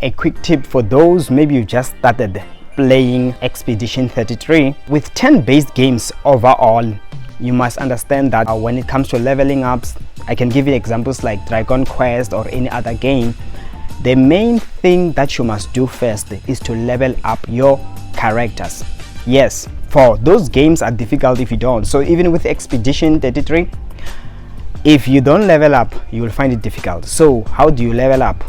A quick tip for those maybe you just started playing Expedition 33. With 10 base games overall, you must understand that when it comes to leveling ups, I can give you examples like Dragon Quest or any other game. The main thing that you must do first is to level up your characters. Yes, for those games are difficult if you don't. So even with Expedition 33, if you don't level up, you will find it difficult. So how do you level up?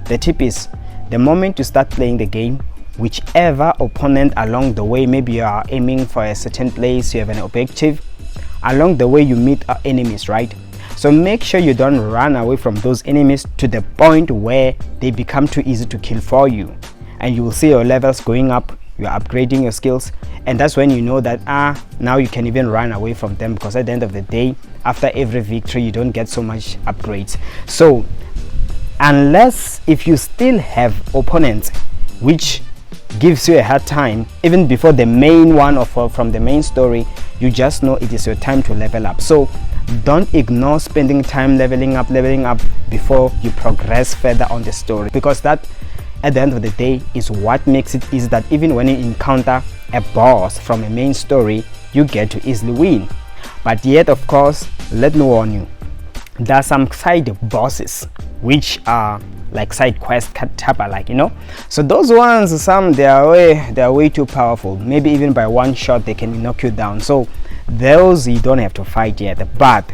The tip is, the moment you start playing the game, whichever opponent along the way, maybe you are aiming for a certain place, you have an objective, along the way you meet enemies, right? So make sure you don't run away from those enemies to the point where they become too easy to kill for you, and you will see your levels going up, you're upgrading your skills, and that's when you know that now you can even run away from them, because at the end of the day, after every victory, you don't get so much upgrades. So unless if you still have opponents which gives you a hard time even before the main one or from the main story, you just know it is your time to level up. So don't ignore spending time leveling up before you progress further on the story, because that at the end of the day is what makes it easy, that even when you encounter a boss from a main story, you get to easily win. But yet, of course, let me warn you, there are some side bosses which are like side quest type, like, you know, so those ones, they are way too powerful. Maybe even by one shot they can knock you down. So those you don't have to fight yet, but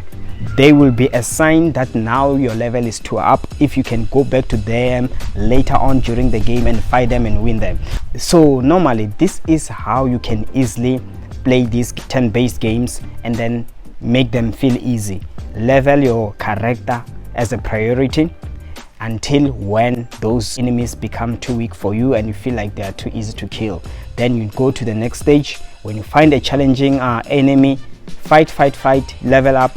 they will be a sign that now your level is too up if you can go back to them later on during the game and fight them and win them. So normally this is how you can easily play these 10 base games and then make them feel easy. Level your character as a priority until when those enemies become too weak for you and you feel like they are too easy to kill. Then you go to the next stage. When you find a challenging enemy, fight, level up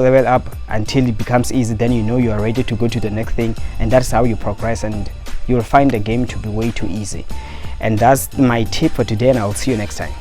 until it becomes easy. Then you know you are ready to go to the next thing, and that's how you progress, and you'll find the game to be way too easy. And that's my tip for today, and I'll see you next time.